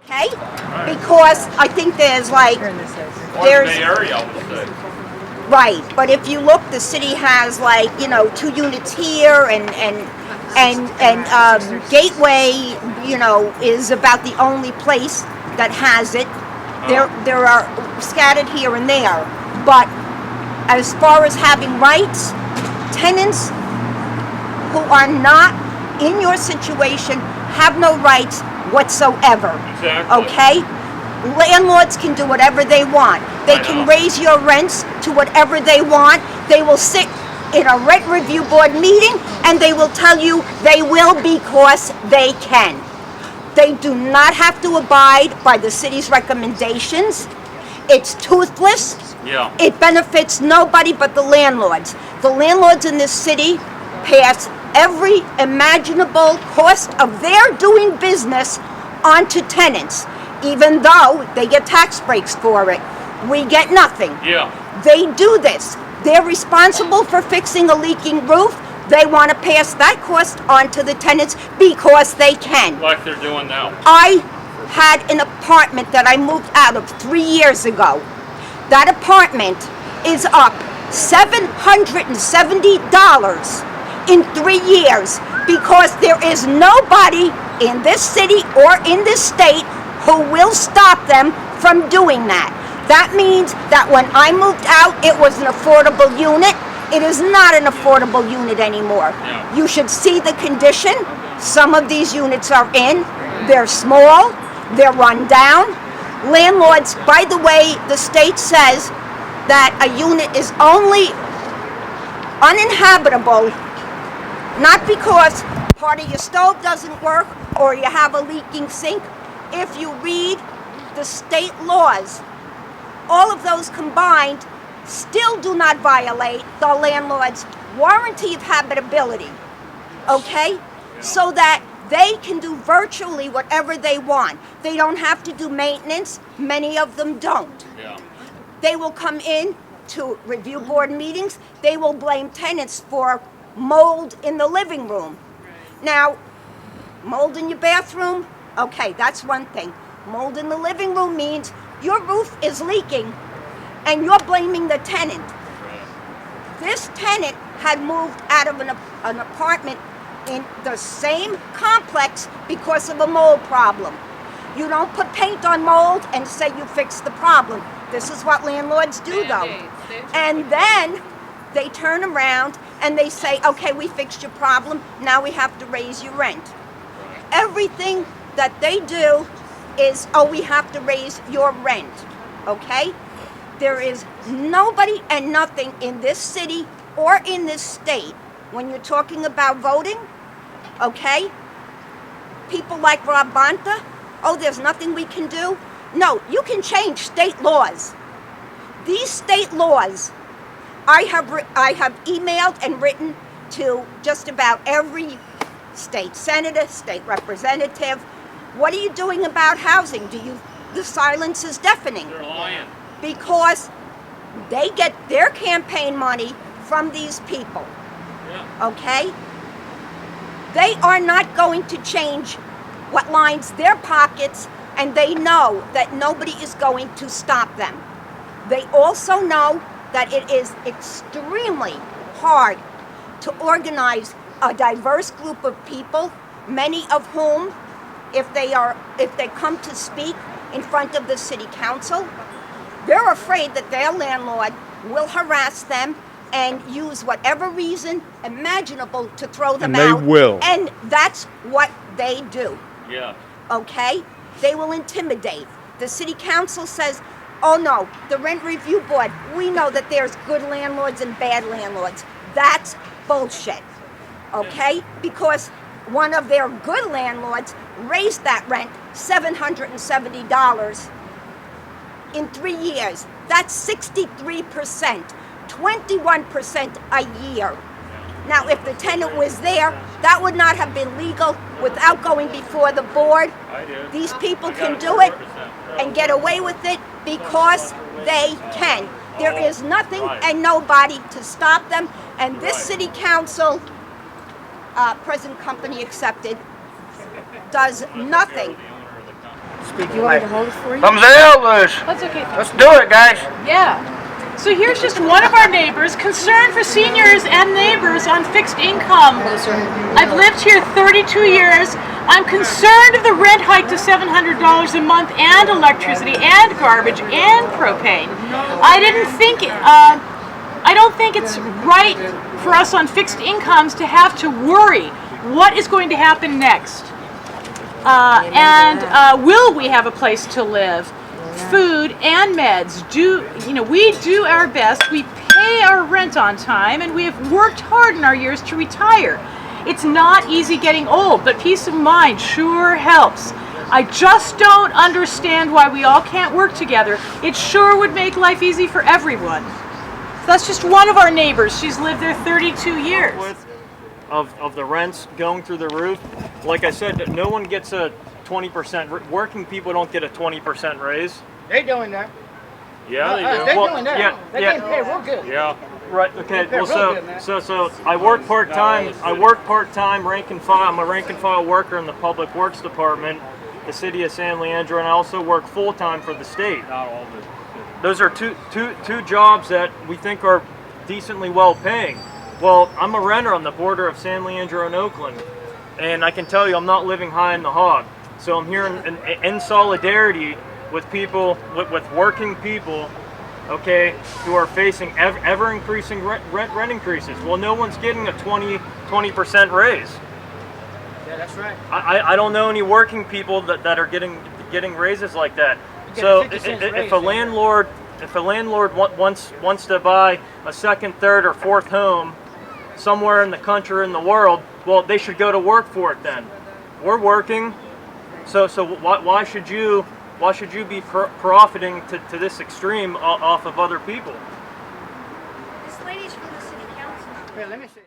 Okay? Because I think there's like, Or in this house. Or the there's, Bay Area, I would say. right, but if you look, the city has like, 2 units here and Gateway, is about the only place that has it. There are scattered here and there, but as far as having rights, tenants who are not in your situation have no rights whatsoever. Exactly. Okay? Landlords can do whatever they want. They can raise your rents to whatever they want. They will sit in a rent review board meeting and they will tell you they will because they can. They do not have to abide by the city's recommendations. It's toothless. Yeah. It benefits nobody but the landlords. The landlords in this city pass every imaginable cost of their doing business onto tenants, even though they get tax breaks for it. We get nothing. Yeah. They do this. They're responsible for fixing a leaking roof. They want to pass that cost on to the tenants because they can. Like they're doing now. I had an apartment that I moved out of 3 years ago. That apartment is up $770 in 3 years because there is nobody in this city or in this state who will stop them from doing that. That means that when I moved out, it was an affordable unit. It is not an affordable unit anymore. Yeah. You should see the condition some of these units are in. They're small, they're run down. Landlords, by the way, the state says that a unit is only uninhabitable not because part of your stove doesn't work or you have a leaking sink. If you read the state laws, all of those combined still do not violate the landlord's warranty of habitability, okay? So that they can do virtually whatever they want. They don't have to do maintenance. Many of them don't. Yeah. They will come in to review board meetings. They will blame tenants for mold in the living room. Now, mold in your bathroom, okay, that's one thing. Mold in the living room means your roof is leaking and you're blaming the tenant. This tenant had moved out of an apartment in the same complex because of a mold problem. You don't put paint on mold and say you fixed the problem. This is what landlords do though. And then they turn around and they say, okay, we fixed your problem, now we have to raise your rent. Everything that they do is, oh, we have to raise your rent, okay? There is nobody and nothing in this city or in this state when you're talking about voting, okay? People like Rob Bonta, oh, there's nothing we can do. No, you can change state laws. These state laws, I have emailed and written to just about every state senator, state representative. What are you doing about housing? The silence is deafening. They're lying. Because they get their campaign money from these people, Yeah. okay? They are not going to change what lines their pockets, and they know that nobody is going to stop them. They also know that it is extremely hard to organize a diverse group of people, many of whom, if they come to speak in front of the city council, they're afraid that their landlord will harass them and use whatever reason imaginable to throw them And they out. will. And that's what they do, Yeah. okay? They will intimidate. The city council says, oh no, the rent review board, we know that there's good landlords and bad landlords. That's bullshit, okay? Because one of their good landlords raised that rent $770 in 3 years. That's 63%, 21% a year. Now, if the tenant was there, that would not have been legal without going before the board. I do. These people I got can it do it 100%. and get away with it because they can. There is nothing and nobody to stop them. And this city council, present company accepted, does nothing You want me to hold it for you? Thumbs out, Liz. That's okay. Let's do it, guys. Yeah. So here's just one of our neighbors, concerned for seniors and neighbors on fixed income. I've lived here 32 years. I'm concerned of the rent hike to $700 a month and electricity and garbage and propane. I don't think it's right for us on fixed incomes to have to worry what is going to happen next. Will we have a place to live? Food and meds. We do our best. We pay our rent on time, and we have worked hard in our years to retire. It's not easy getting old, but peace of mind sure helps. I just don't understand why we all can't work together. It sure would make life easy for everyone. So that's just one of our neighbors. She's lived there 32 years. Of the rents going through the roof. Like I said, no one gets a 20%. Working people don't get a 20% raise. They're doing that. Yeah, they They're do. Well, doing that. yeah, They're yeah. getting paid real good. Yeah. Right. Okay. They're Well, real good, man. so I work part time. I work part time, rank and file. I'm a rank and file worker in the Public Works Department, the city of San Leandro, and I also work full time for the state. Not all of it. Those are two jobs that we think are decently well paying. Well, I'm a renter on the border of San Leandro and Oakland, and I can tell you I'm not living high in the hog. So I'm here in solidarity with people, with working people, okay, who are facing ever increasing rent increases. Well, no one's getting a 20% raise. Yeah, that's right. I don't know any working people that are getting raises like that. get So a 50 cents if raise, a yeah. landlord wants to buy a second, third, or fourth home somewhere in the country or in the world, well, they should go to work for it then. We're working, so why should you be profiting to this extreme off of other people? This lady's from the city council. Here, let me see.